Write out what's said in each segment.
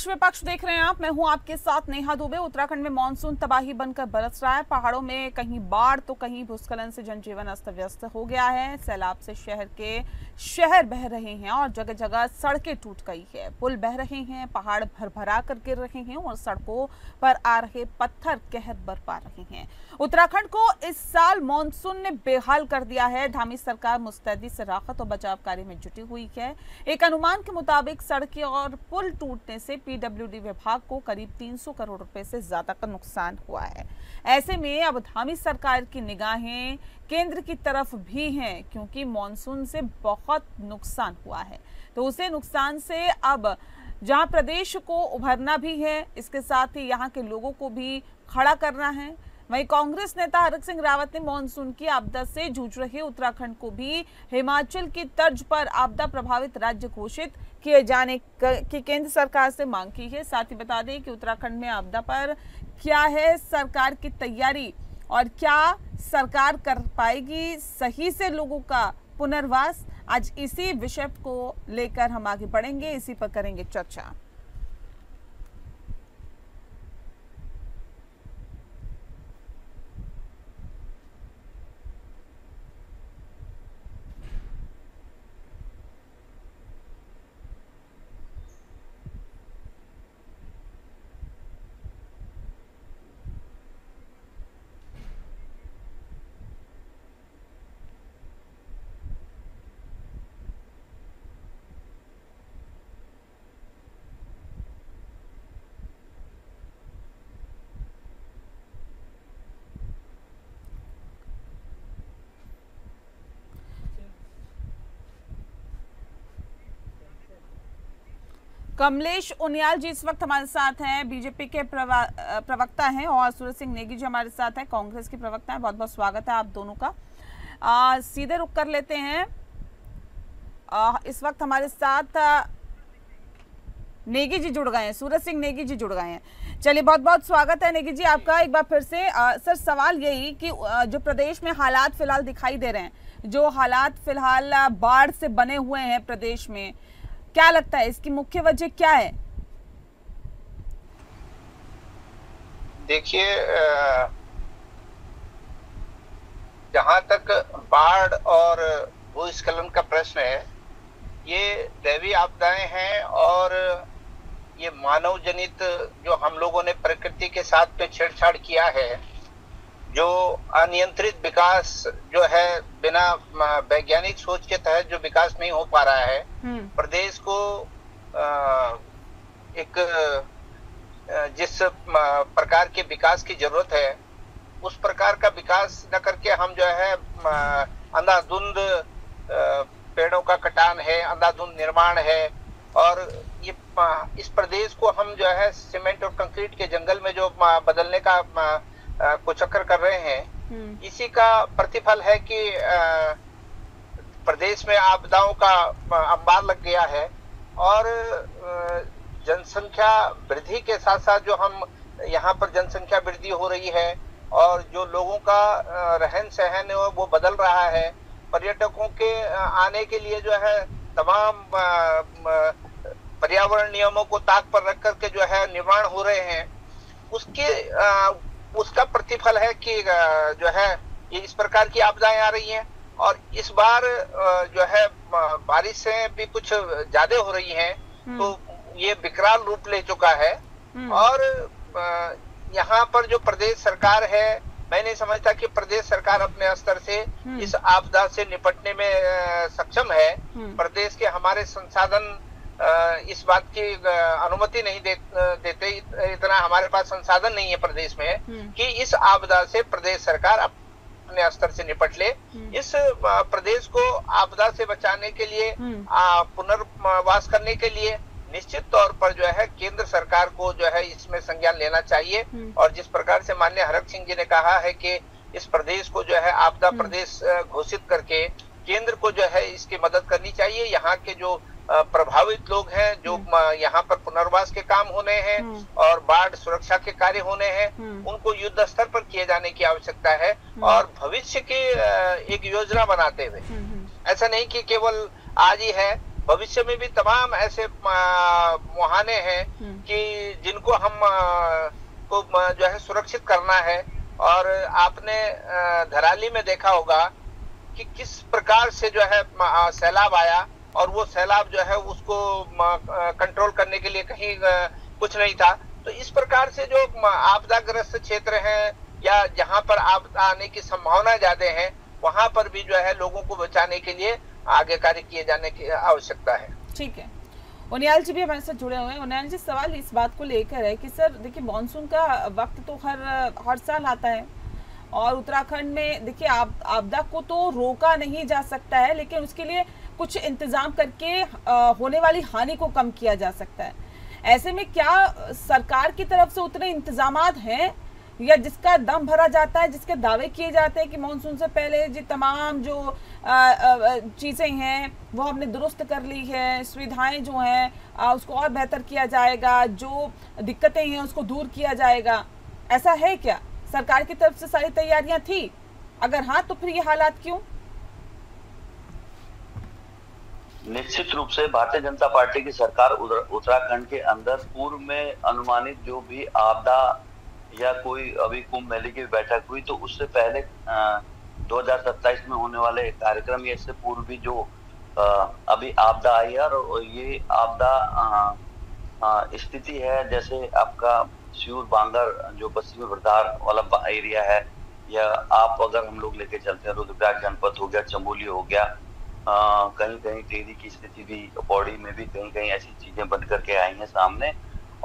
पक्ष विपक्ष देख रहे हैं आप, मैं हूं आपके साथ नेहा दुबे। उत्तराखंड में मानसून तबाही बनकर बरस रहा है। पहाड़ों में कहीं बाढ़ तो कहीं भूस्खलन से जनजीवन अस्त व्यस्त हो गया है। सैलाब से शहर बह रहे हैं और जगह जगह सड़कें टूट गई है, पुल बह रहे हैं, पहाड़ भरभरा कर गिर रहे हैं और सड़कों पर आ रहे पत्थर कहर बरपा रहे हैं। उत्तराखंड को इस साल मानसून ने बेहाल कर दिया है। धामी सरकार मुस्तैदी से राहत और बचाव कार्य में जुटी हुई है। एक अनुमान के मुताबिक सड़कें और पुल टूटने से पीडब्ल्यूडी विभाग को करीब 300 करोड़ रुपए से ज्यादा का नुकसान हुआ है। ऐसे में अब धामी सरकार की निगाहें केंद्र की तरफ भी हैं, क्योंकि मानसून से बहुत नुकसान हुआ है। तो उसे नुकसान से अब जहां प्रदेश को उभरना भी है, इसके साथ ही यहाँ के लोगों को भी खड़ा करना है। वहीं कांग्रेस नेता हरक सिंह रावत ने मानसून की आपदा से जूझ रहे उत्तराखंड को भी हिमाचल की तर्ज पर आपदा प्रभावित राज्य घोषित किए जाने की केंद्र सरकार से मांग की है। साथ ही बता दें कि उत्तराखंड में आपदा पर क्या है सरकार की तैयारी और क्या सरकार कर पाएगी सही से लोगों का पुनर्वास। आज इसी विषय को लेकर हम आगे बढ़ेंगे, इसी पर करेंगे चर्चा। कमलेश उनियाल जी इस वक्त हमारे साथ हैं, बीजेपी के प्रवक्ता हैं, और सूरज सिंह नेगी जी हमारे साथ हैं, कांग्रेस के प्रवक्ता हैं। बहुत बहुत स्वागत है आप दोनों का। सीधे रुक कर लेते हैं। इस वक्त हमारे साथ नेगी जी जुड़ गए हैं, सूरज सिंह नेगी जी जुड़ गए हैं। चलिए, बहुत बहुत स्वागत है नेगी जी आपका एक बार फिर से। सर, सवाल यही कि जो प्रदेश में हालात फिलहाल दिखाई दे रहे हैं, जो हालात फिलहाल बाढ़ से बने हुए हैं प्रदेश में, क्या लगता है इसकी मुख्य वजह क्या है? देखिए, जहां तक बाढ़ और भूस्खलन का प्रश्न है, ये दैवीय आपदाएं हैं और ये मानव जनित जो हम लोगों ने प्रकृति के साथ में छेड़छाड़ किया है, जो अनियंत्रित विकास जो है, बिना वैज्ञानिक सोच के तहत जो विकास नहीं हो पा रहा है, प्रदेश को एक जिस प्रकार के विकास की जरूरत है उस प्रकार का विकास न करके हम जो है अंधाधुंध पेड़ों का कटान है, अंधाधुंध निर्माण है, और ये इस प्रदेश को हम जो है सीमेंट और कंक्रीट के जंगल में जो बदलने का कुचक्कर कर रहे हैं, इसी का प्रतिफल है कि प्रदेश में आपदाओं का अंबार लग गया है। और जनसंख्या वृद्धि के साथ साथ जो हम यहाँ पर जनसंख्या वृद्धि हो रही है और जो लोगों का रहन सहन है वो बदल रहा है, पर्यटकों के आने के लिए जो है तमाम पर्यावरण नियमों को ताक पर रख करके जो है निर्माण हो रहे हैं, उसका प्रतिफल है कि जो है ये इस प्रकार की आपदाएं आ रही हैं। और इस बार जो है बारिशें भी कुछ ज्यादा हो रही हैं, तो ये विकराल रूप ले चुका है। और यहाँ पर जो प्रदेश सरकार है, मैं नहीं समझता कि प्रदेश सरकार अपने स्तर से इस आपदा से निपटने में सक्षम है। प्रदेश के हमारे संसाधन इस बात की अनुमति नहीं देते, इतना हमारे पास संसाधन नहीं है प्रदेश में कि इस आपदा से प्रदेश सरकार अपने स्तर से निपट ले। इस प्रदेश को आपदा से बचाने के लिए, पुनर्वास करने के लिए निश्चित तौर पर जो है केंद्र सरकार को जो है इसमें संज्ञान लेना चाहिए। और जिस प्रकार से माननीय हरक सिंह जी ने कहा है कि इस प्रदेश को जो है आपदा प्रदेश घोषित करके केंद्र को जो है इसकी मदद करनी चाहिए। यहाँ के जो प्रभावित लोग हैं, जो यहाँ पर पुनर्वास के काम होने हैं और बाढ़ सुरक्षा के कार्य होने हैं, उनको युद्ध स्तर पर किए जाने की आवश्यकता है। और भविष्य की एक योजना बनाते हुए, ऐसा नहीं कि केवल आज ही है भविष्य में भी तमाम ऐसे मुहाने हैं कि जिनको हम को जो है सुरक्षित करना है। और आपने धराली में देखा होगा कि किस प्रकार से जो है सैलाब आया, और वो सैलाब जो है उसको कंट्रोल करने के लिए कहीं कुछ नहीं था। तो इस प्रकार से जो आपदाग्रस्त क्षेत्र हैं या जहां पर आपदा आने की संभावना ज्यादा है, वहां पर भी जो है लोगों को बचाने के लिए आगे कार्य किए जाने की आवश्यकता है। ठीक है, उनियाल जी भी हमारे साथ जुड़े हुए हैं। उनियाल जी, सवाल इस बात को लेकर है कि सर देखिए, मानसून का वक्त तो हर साल आता है और उत्तराखंड में देखिए आपदा को तो रोका नहीं जा सकता है, लेकिन उसके लिए कुछ इंतजाम करके होने वाली हानि को कम किया जा सकता है। ऐसे में क्या सरकार की तरफ से उतने इंतजामात हैं, या जिसका दम भरा जाता है, जिसके दावे किए जाते हैं कि मानसून से पहले जी तमाम जो चीज़ें हैं वो हमने दुरुस्त कर ली है, सुविधाएं जो हैं उसको और बेहतर किया जाएगा, जो दिक्कतें हैं उसको दूर किया जाएगा, ऐसा है क्या? सरकार की तरफ से सारी तैयारियां थी? अगर हाँ, तो फिर ये हालात क्यों? निश्चित रूप से भारतीय जनता पार्टी की सरकार उत्तराखंड के अंदर पूर्व में अनुमानित जो भी आपदा या कोई अभी कुंभ मेले की बैठक हुई, तो उससे पहले 2027 में होने वाले कार्यक्रम या इससे पूर्व भी जो अभी आपदा आई है, और ये आपदा स्थिति है जैसे आपका सियूर बांगर जो पश्चिमी बर्दार वाला एरिया है, या आप अगर हम लोग लेके चलते हैं रुद्रप्रयाग जनपद हो गया, चमोली हो गया, कहीं कहीं टेहरी की स्थिति भी, पौड़ी में भी कहीं कहीं ऐसी चीजें बन करके आई हैं सामने।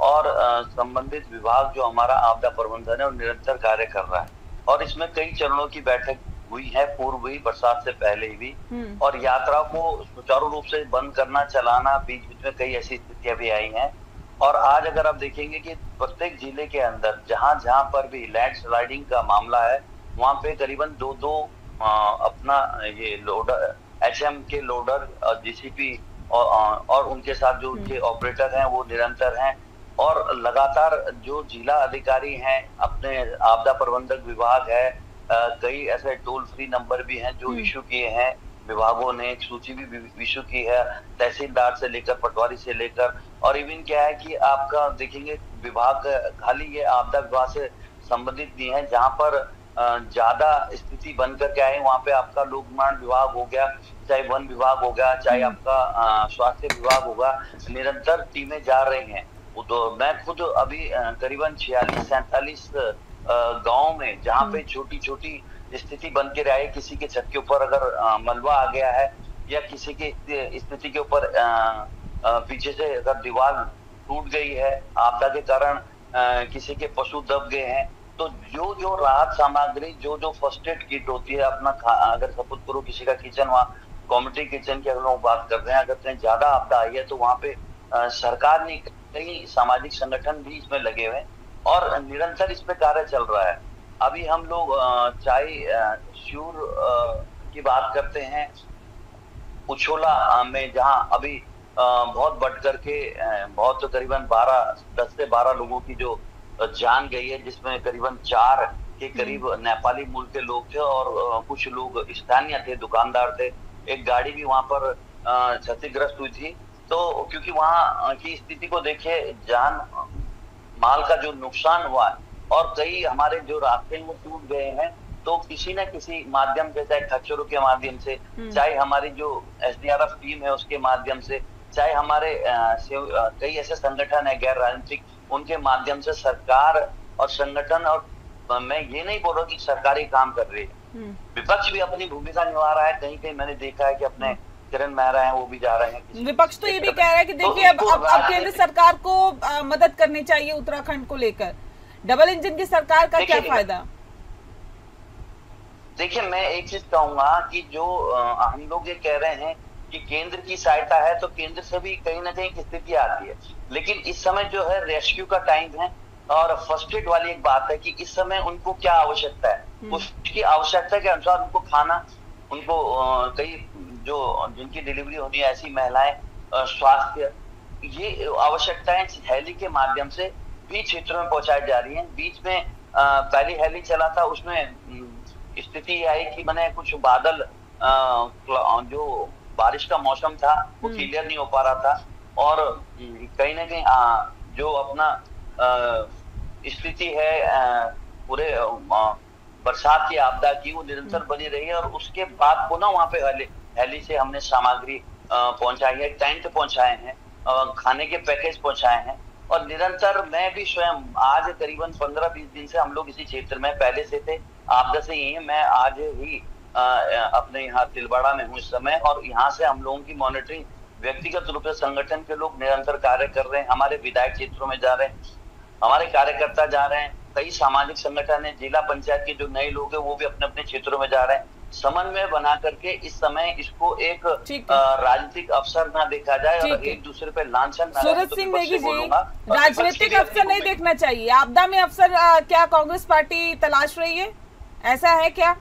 और संबंधित विभाग जो हमारा आपदा प्रबंधन है वो निरंतर कार्य कर रहा है, और इसमें कई चरणों की बैठक हुई है पूर्व ही, बरसात से पहले भी, और यात्रा को सुचारू रूप से बंद करना, चलाना, बीच बीच में कई ऐसी स्थितियां भी आई हैं। और आज अगर आप देखेंगे कि प्रत्येक जिले के अंदर जहां जहां पर भी लैंड स्लाइडिंग का मामला है, वहां पे करीबन दो अपना ये लोडर, HM के लोडर, GCP और उनके साथ जो उनके ऑपरेटर हैं वो निरंतर हैं, और लगातार जो जिला अधिकारी हैं, अपने आपदा प्रबंधक विभाग है, कई ऐसे टोल फ्री नंबर भी हैं जो इशू किए हैं विभागों ने, एक सूची भी इशू की है तहसीलदार से लेकर पटवारी से लेकर। और इवन क्या है कि आपका देखेंगे विभाग खाली ये आपदा विभाग से संबंधित नहीं है, जहां पर ज्यादा स्थिति बन करके आए वहां पे आपका लोक निर्माण विभाग हो गया, चाहे वन विभाग हो गया, चाहे आपका स्वास्थ्य विभाग होगा, निरंतर टीमें जा रही हैं। तो मैं खुद अभी करीबन 46-47 गांव में, जहाँ पे छोटी छोटी स्थिति बन के रहे, किसी के छत के ऊपर अगर मलबा आ गया है, या किसी के स्थिति के ऊपर पीछे से अगर दीवार टूट गई है आपदा के कारण, किसी के पशु दब गए हैं, तो जो राहत सामग्री, जो फर्स्ट एड किट होती है अपना, अगर सपोज करो किसी का किचन, वहाँ कम्युनिटी किचन की अगर हम बात करते हैं, अगर कहीं ज्यादा आपदा आई है तो वहाँ पे सरकार ने, कई सामाजिक संगठन भी इसमें लगे हुए और निरंतर इस पे कार्य चल रहा है। अभी हम लोग चाहे श्यूर की बात करते हैं, उछोला में जहाँ अभी बहुत बढ़ करके बहुत करीबन 10 से 12 लोगों की जो जान गई है, जिसमें करीबन 4 के करीब नेपाली मूल के लोग थे और कुछ लोग स्थानीय थे, दुकानदार थे। एक गाड़ी भी वहां पर क्षतिग्रस्त हुई थी। तो क्योंकि वहां की स्थिति को देखे, जान माल का जो नुकसान हुआ और कई हमारे जो रास्ते वो टूट गए हैं, तो किसी न किसी माध्यम से, चाहे खच्चरों के माध्यम से, चाहे हमारी जो SDRF टीम है उसके माध्यम से, चाहे हमारे कई ऐसे संगठन है गैर राजनीतिक, उनके माध्यम से सरकार और संगठन, और मैं ये नहीं बोल रहा कि सरकारी काम कर रही है, विपक्ष भी अपनी भूमिका निभा रहा है। कहीं कहीं मैंने देखा है कि अपने किरण मेहरा हैं, वो भी जा रहे हैं। विपक्ष तो ये भी कह रहा है कि देखिए अब केंद्र सरकार को मदद करनी चाहिए उत्तराखंड को लेकर। डबल इंजन की सरकार का क्या फायदा? देखिए, मैं एक चीज कहूंगा कि जो हम लोग ये कह रहे हैं कि केंद्र की सहायता है, तो केंद्र से भी कहीं ना कहीं स्थिति आती है, लेकिन इस समय जो है रेस्क्यू का टाइम है और फर्स्ट एड वाली एक बात है कि इस समय उनको क्या आवश्यकता है, उसकी आवश्यकता के अनुसार उनको खाना, उनको कई जो जिनकी डिलीवरी होनी है ऐसी महिलाएं, स्वास्थ्य, ये आवश्यकताएं हेली के माध्यम से भी क्षेत्रों में पहुंचाई जा रही हैं। बीच में पहली हेली चला था, उसमें स्थिति आई कि मैंने कुछ बादल जो बारिश का मौसम था वो क्लियर नहीं हो पा रहा था, और कहीं ना कहीं जो अपना स्थिति है पूरे बरसात की आपदा की वो निरंतर बनी रही है। और उसके बाद पुनः वहां पे हेली से हमने सामग्री पहुंचाई है, टेंट पहुंचाए हैं, खाने के पैकेज पहुंचाए हैं, और निरंतर मैं भी स्वयं आज करीबन 15-20 दिन से हम लोग इसी क्षेत्र में पहले से थे, आपदा से यही है। मैं आज ही अपने यहाँ तिलवाड़ा में हूँ इस समय, और यहाँ से हम लोगों की मॉनिटरिंग व्यक्तिगत रूप से संगठन के लोग निरंतर कार्य कर रहे हैं, हमारे विधायक क्षेत्रों में जा रहे हैं, हमारे कार्यकर्ता जा रहे हैं, कई सामाजिक संगठन है, जिला पंचायत के जो नए लोग हैं वो भी अपने अपने क्षेत्रों में जा रहे हैं। समन्वय बना करके इस समय इसको एक राजनीतिक अवसर ना देखा जाए और एक दूसरे पे लांछन ना। सूरज सिंह नेगी जी, राजनीतिक अवसर नहीं देखना चाहिए, आपदा में अवसर क्या कांग्रेस पार्टी तलाश रही है? ऐसा है क्या?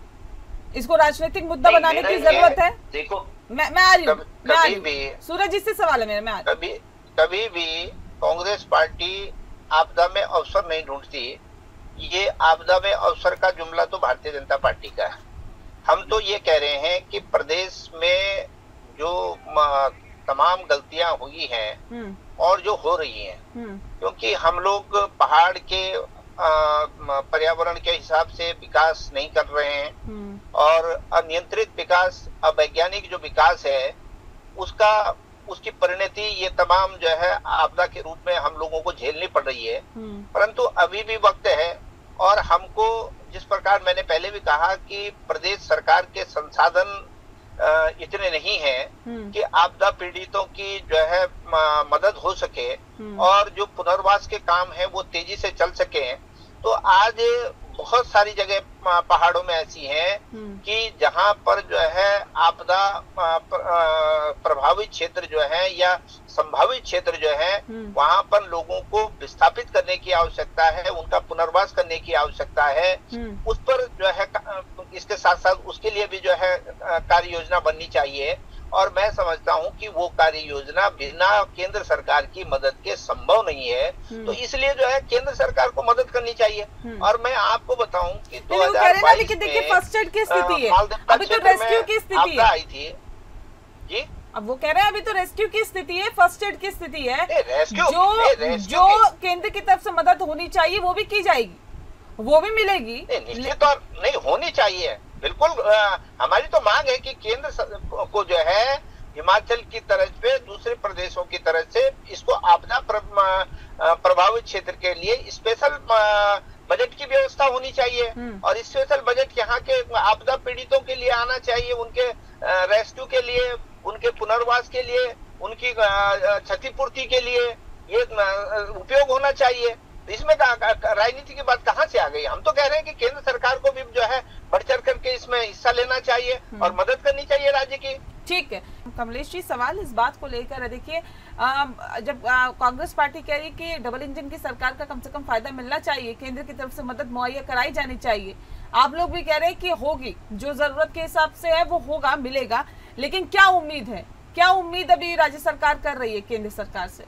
इसको राजनीतिक मुद्दा बनाने की जरूरत है? देखो मैं आ रही हूँ सूरज जी से सवाल है मेरा। मैं कभी भी कांग्रेस पार्टी आपदा में अवसर नहीं ढूंढती। ये आपदा में अवसर का जुमला तो भारतीय जनता पार्टी का है। हम तो ये कह रहे हैं कि प्रदेश में जो तमाम गलतियां हुई हैं और जो हो रही हैं, क्योंकि हम लोग पहाड़ के पर्यावरण के हिसाब से विकास नहीं कर रहे हैं, और अनियंत्रित विकास, अवैज्ञानिक जो विकास है उसकी परिणति ये तमाम जो है आपदा के रूप में हम लोगों को झेलनी पड़ रही है। परंतु अभी भी वक्त है, और हमको जिस प्रकार मैंने पहले भी कहा कि प्रदेश सरकार के संसाधन इतने नहीं हैं कि आपदा पीड़ितों की जो है मदद हो सके और जो पुनर्वास के काम है वो तेजी से चल सके। तो आज बहुत सारी जगह पहाड़ों में ऐसी हैं कि जहां पर जो है आपदा प्रभावित क्षेत्र जो है या संभावित क्षेत्र जो है वहां पर लोगों को विस्थापित करने की आवश्यकता है, उनका पुनर्वास करने की आवश्यकता है। उस पर जो है इसके साथ साथ उसके लिए भी जो है कार्य योजना बननी चाहिए, और मैं समझता हूं कि वो कार्य योजना बिना केंद्र सरकार की मदद के संभव नहीं है। तो इसलिए जो है केंद्र सरकार को मदद करनी चाहिए। और मैं आपको बताऊं कि 2022 में देखिए फर्स्ट एड की स्थिति है, अभी तो रेस्क्यू की स्थिति आई थी जी। अब वो कह रहे हैं अभी तो रेस्क्यू की स्थिति है, फर्स्ट एड की स्थिति है। जो केंद्र की तरफ से मदद होनी चाहिए वो भी की जाएगी, वो भी मिलेगी। निश्चित तौर नहीं होनी चाहिए, बिल्कुल। हमारी तो मांग है कि केंद्र को जो है हिमाचल की तरफ पे दूसरे प्रदेशों की तरफ से इसको आपदा प्रभावित क्षेत्र के लिए स्पेशल बजट की व्यवस्था होनी चाहिए, और स्पेशल बजट यहाँ के आपदा पीड़ितों के लिए आना चाहिए, उनके रेस्क्यू के लिए, उनके पुनर्वास के लिए, उनकी क्षतिपूर्ति के लिए ये उपयोग होना चाहिए। इसमें राजनीति की बात कहाँ से आ गई? हम तो कह रहे हैं कि केंद्र सरकार को भी जो है बढ़ चढ़ करके इसमें हिस्सा लेना चाहिए और मदद करनी चाहिए राज्य की। ठीक है कमलेश जी, सवाल इस बात को लेकर है, देखिए जब कांग्रेस पार्टी कह रही कि डबल इंजन की सरकार का कम से कम फायदा मिलना चाहिए, केंद्र की तरफ से मदद मुहैया कराई जानी चाहिए, आप लोग भी कह रहे हैं कि होगी, जो जरूरत के हिसाब से है वो होगा, मिलेगा, लेकिन क्या उम्मीद है, क्या उम्मीद अभी राज्य सरकार कर रही है केंद्र सरकार से?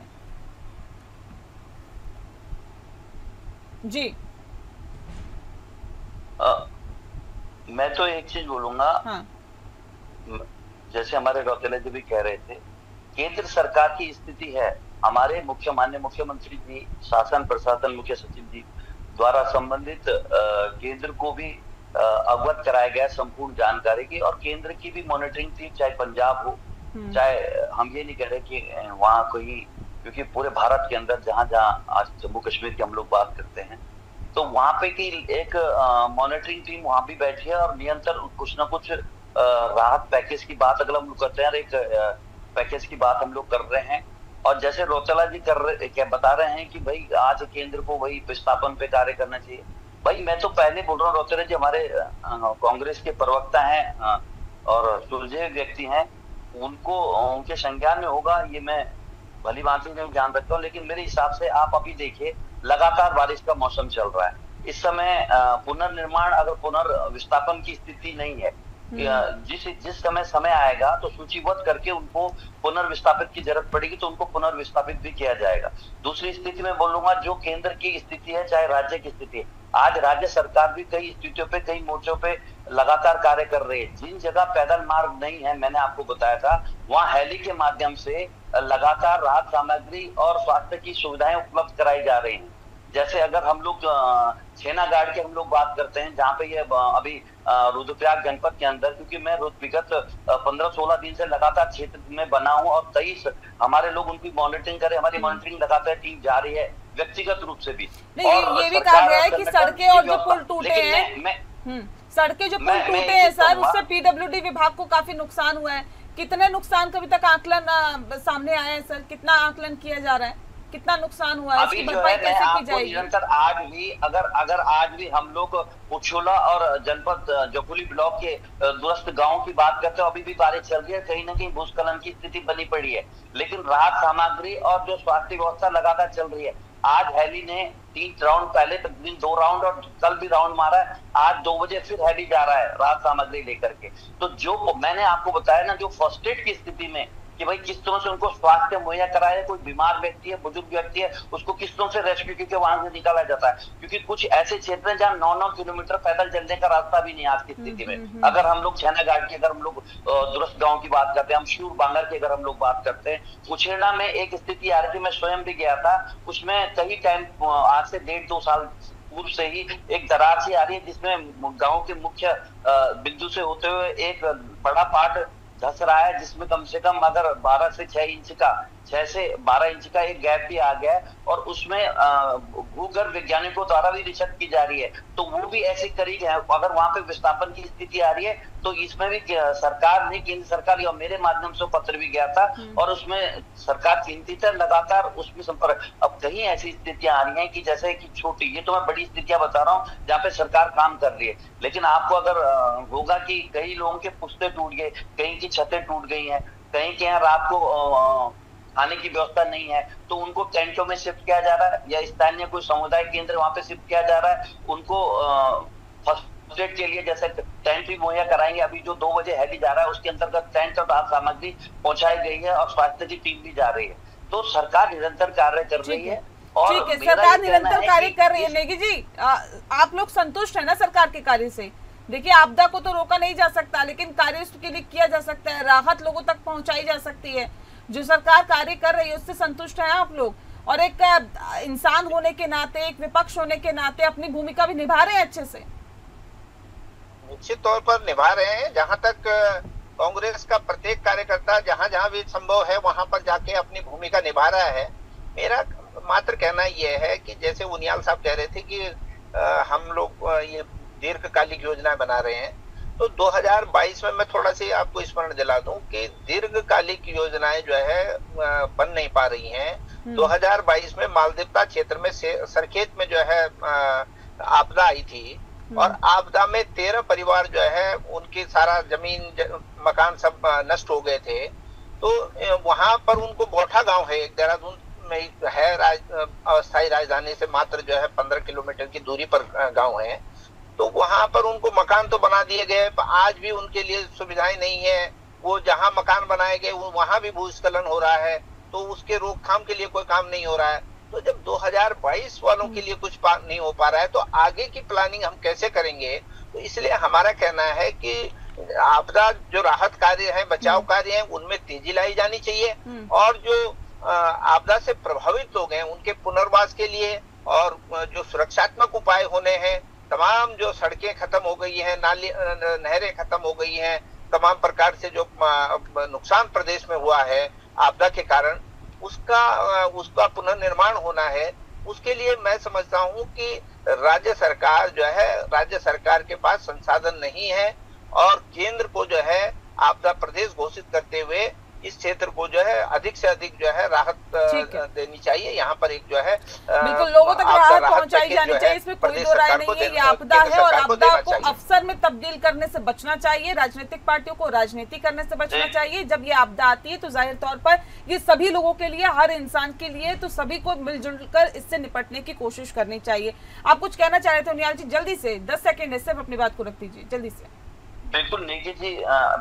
जी मैं तो एक चीज बोलूंगा। हाँ। जैसे हमारे रौतेला जी भी कह रहे थे, केंद्र सरकार की स्थिति है, हमारे माननीय मुख्यमंत्री जी, शासन प्रशासन मुख्य सचिव जी द्वारा संबंधित केंद्र को भी अवगत कराया गया संपूर्ण जानकारी की, और केंद्र की भी मॉनिटरिंग टीम, चाहे पंजाब हो, चाहे हम ये नहीं कह रहे कि वहाँ कोई, क्योंकि पूरे भारत के अंदर जहां जहां आज जम्मू कश्मीर की हम लोग बात करते हैं, तो वहां पे की एक मॉनिटरिंग टीम वहां भी बैठी है, और निरंतर कुछ ना कुछ राहत पैकेज की बात अगर हम लोग करते हैं, एक पैकेज की बात हम लोग कर रहे हैं। और जैसे रौतेला जी बता रहे हैं कि भाई आज केंद्र को वही विस्थापन पे कार्य करना चाहिए, भाई मैं तो पहले बोल रहा हूँ, रौतेला जी हमारे कांग्रेस के प्रवक्ता हैं और सुलझे व्यक्ति हैं, उनको उनके संज्ञान में होगा, ये मैं भली भांति में ध्यान रखता हूँ। लेकिन मेरे हिसाब से आप अभी देखिए, लगातार बारिश का मौसम चल रहा है, इस समय पुनर्निर्माण अगर पुनर्विस्थापन की स्थिति नहीं है, जिस समय आएगा तो सूचीबद्ध करके उनको पुनर्विस्थापित की जरूरत पड़ेगी, तो उनको पुनर्विस्थापित भी किया जाएगा। दूसरी स्थिति में बोलूंगा, जो केंद्र की स्थिति है चाहे राज्य की स्थिति है, आज राज्य सरकार भी कई स्थितियों पे, कई मोर्चों पे लगातार कार्य कर रही है। जिन जगह पैदल मार्ग नहीं है, मैंने आपको बताया था, वहां हेली के माध्यम से लगातार राहत सामग्री और स्वास्थ्य की सुविधाएं उपलब्ध कराई जा रही हैं। जैसे अगर हम लोग छेनागाड़ की हम लोग बात करते हैं, जहाँ पे ये अभी रुद्रप्रयाग जनपद के अंदर, क्योंकि मैं विगत 15-16 दिन से लगातार क्षेत्र में बना हूँ और 23 हमारे लोग उनकी मॉनिटरिंग करें, हमारी मॉनिटरिंग लगातार टीम जा रही है व्यक्तिगत रूप से भी। नहीं, ये भी कहा गया है कि सड़कें और जो पुल टूटे हैं, सड़कें जो पुल टूटे हैं सर, उससे पीडब्ल्यूडी विभाग को काफी नुकसान हुआ है। कितने नुकसान का अभी तक आकलन सामने आया है सर? कितना आकलन किया जा रहा है, कितना नुकसान हुआ है, इसकी भरपाई कैसे की जाएगी? निरंतर आज भी अगर आज भी हम लोग उछोला और जनपद जखुली ब्लॉक के दूरस्थ गांवों की बात करते हैं, अभी भी बारिश चल रही है, कहीं ना कहीं भूस्खलन की स्थिति बनी पड़ी है, लेकिन राहत सामग्री और जो स्वास्थ्य व्यवस्था लगातार चल रही है। आज हेली ने 3 राउंड, पहले तक दिन 2 राउंड और कल भी राउंड मारा है। आज 2 बजे फिर हेली जा रहा है राहत सामग्री लेकर के। तो जो मैंने आपको बताया ना, जो फर्स्ट एड की स्थिति में कि भाई किस तरह से उनको स्वास्थ्य मुहैया कराया, कोई बीमार व्यक्ति है, बुजुर्ग व्यक्ति है, उसको किस तरह से रेस्क्यू करके वहां से निकाला जाता है, क्योंकि कुछ ऐसे क्षेत्र हैं जहाँ 9-9 किलोमीटर पैदल चलने का रास्ता भी नहीं आज की स्थिति में। अगर हम लोग छेनागाड़ की, अगर हम लोग दूरस्थ गांव की बात करते हैं, हम शिव बांगर की अगर हम लोग बात करते हैं, उछेड़ा में एक स्थिति आ रही थी, मैं स्वयं भी गया था, उसमें कई टाइम आज से 1.5-2 साल पूर्व से ही एक दरार सी आ रही है, जिसमें गाँव के मुख्य बिंदु से होते हुए एक बड़ा पार्ट धस रहा है, जिसमें कम से कम अगर 12 से 6 इंच का, 6 से 12 इंच का एक गैप भी आ गया है, और उसमें भूगर्भ वैज्ञानिकों द्वारा भी रिसर्च की जा रही है। तो वो भी ऐसी करी है, अगर वहां पे विस्थापन की स्थिति आ रही है, तो इसमें भी सरकार ने, केंद्र सरकार या मेरे माध्यम से पत्र भी गया था, और उसमें सरकार चिंतित है, लगातार उसमें संपर्क। अब कहीं ऐसी स्थितियां आ रही हैं कि जैसे कि छोटी, ये तो मैं बड़ी स्थितियां बता रहा हूँ जहाँ पे सरकार काम कर रही है, लेकिन आपको अगर होगा कि कई लोगों के पुश्ते टूट गए, कहीं की छतें टूट गई हैं, कहीं के यहाँ रात को खाने की व्यवस्था नहीं है, तो उनको टेंटों में शिफ्ट किया जा रहा है, या स्थानीय कोई समुदाय केंद्र वहां पे शिफ्ट किया जा रहा है। उनको फर्स्ट एड के लिए जैसे टेंट भी मुहैया कराएंगे। अभी जो 2 बजे हेली जा रहा है, उसके अंतर्गत टेंट और राहत सामग्री पहुंचाई गई है, और स्वास्थ्य की टीम भी जा रही है। तो सरकार निरंतर कार्य कर रही है। ठीक है, सरकार निरंतर कार्य कर रही है। नेगी जी, आप लोग संतुष्ट है ना सरकार के कार्य से? देखिए, आपदा को तो रोका नहीं जा सकता, लेकिन कार्य उसके लिए किया जा सकता है, राहत लोगों तक पहुंचाई जा सकती है। जो सरकार कार्य कर रही है उससे संतुष्ट हैं आप लोग? और एक इंसान होने के नाते, एक विपक्ष होने के नाते अपनी भूमिका भी निभा रहे हैं अच्छे से? निश्चित तौर पर निभा रहे हैं। जहां तक कांग्रेस का प्रत्येक कार्यकर्ता जहां जहां भी संभव है वहां पर जाके अपनी भूमिका निभा रहा है। मेरा मात्र कहना यह है कि जैसे उनियाल साहब कह रहे थे कि हम लोग ये दीर्घकालिक योजनाएं बना रहे हैं, तो 2022 में मैं थोड़ा सी आपको स्मरण दिला दूं कि दीर्घकालिक योजनाएं जो है बन नहीं पा रही हैं। 2022 में मालदेवता क्षेत्र में सरखेत में जो है आपदा आई थी, और आपदा में 13 परिवार जो है उनकी सारा जमीन मकान सब नष्ट हो गए थे। तो वहां पर उनको बोठा गांव है, एक देहरादून में है, अस्थायी राजधानी से मात्र जो है 15 किलोमीटर की दूरी पर गांव है। तो वहां पर उनको मकान तो बना दिए गए, पर आज भी उनके लिए सुविधाएं नहीं है। वो जहां मकान बनाए गए वहां भी भूस्खलन हो रहा है, तो उसके रोकथाम के लिए कोई काम नहीं हो रहा है। तो जब 2022 वालों के लिए कुछ नहीं हो पा रहा है, तो आगे की प्लानिंग हम कैसे करेंगे? तो इसलिए हमारा कहना है कि आपदा जो राहत कार्य है, बचाव कार्य है, उनमें तेजी लाई जानी चाहिए, और जो आपदा से प्रभावित लोग हैं उनके पुनर्वास के लिए और जो सुरक्षात्मक उपाय होने हैं, तमाम जो सड़कें खत्म हो गई हैं, नाली नहरें खत्म हो गई हैं, तमाम प्रकार से जो नुकसान प्रदेश में हुआ है आपदा के कारण, उसका पुनर्निर्माण होना है। उसके लिए मैं समझता हूं कि राज्य सरकार जो है, राज्य सरकार के पास संसाधन नहीं है, और केंद्र को जो है आपदा प्रदेश घोषित करते हुए इस क्षेत्र को जो है अधिक से अधिक जो है राहत देनी चाहिए। यहाँ पर एक जो है बिल्कुल लोगों तक राहत पहुंचाई जानी चाहिए, इसमें कोई दो राय नहीं है। ये आपदा है और आपदा को अवसर में तब्दील करने से बचना चाहिए, राजनीतिक पार्टियों को राजनीति करने से बचना चाहिए। जब ये आपदा आती है तो जाहिर तौर पर ये सभी लोगों के लिए, हर इंसान के लिए, तो सभी को मिलजुल कर इससे निपटने की कोशिश करनी चाहिए। आप कुछ कहना चाह रहे थे उनियाल जी? जल्दी से 10 सेकेंड है सिर्फ, अपनी बात को रख दीजिए जल्दी से। बिल्कुल निखिल जी,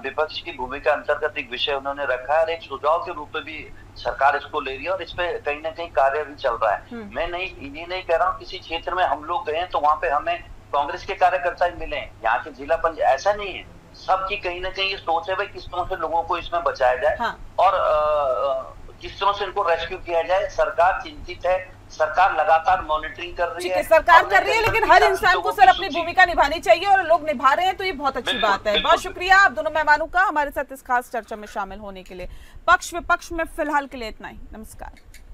विपक्ष की भूमिका अंतर्गत एक विषय उन्होंने रखा है और एक सुझाव के रूप में भी सरकार इसको ले रही है और इस पे कहीं ना कहीं कार्य भी चल रहा है। मैं ये नहीं कह रहा हूँ किसी क्षेत्र में हम लोग गए तो वहां पे हमें कांग्रेस के कार्यकर्ता ही मिले, यहाँ के जिला पंचायत ऐसा नहीं है। सबकी कहीं ना कहीं ये सोच है भाई किस तरह से लोगों को इसमें बचाया जाए। हाँ। और किस तरह से इनको रेस्क्यू किया जाए। सरकार चिंतित है, सरकार लगातार मॉनिटरिंग कर रही है, सरकार कर रही है, लेकिन हर इंसान को सर अपनी भूमिका निभानी चाहिए और लोग निभा रहे हैं, तो ये बहुत अच्छी बात है। बहुत शुक्रिया आप दोनों मेहमानों का हमारे साथ इस खास चर्चा में शामिल होने के लिए। पक्ष विपक्ष में फिलहाल के लिए इतना ही। नमस्कार।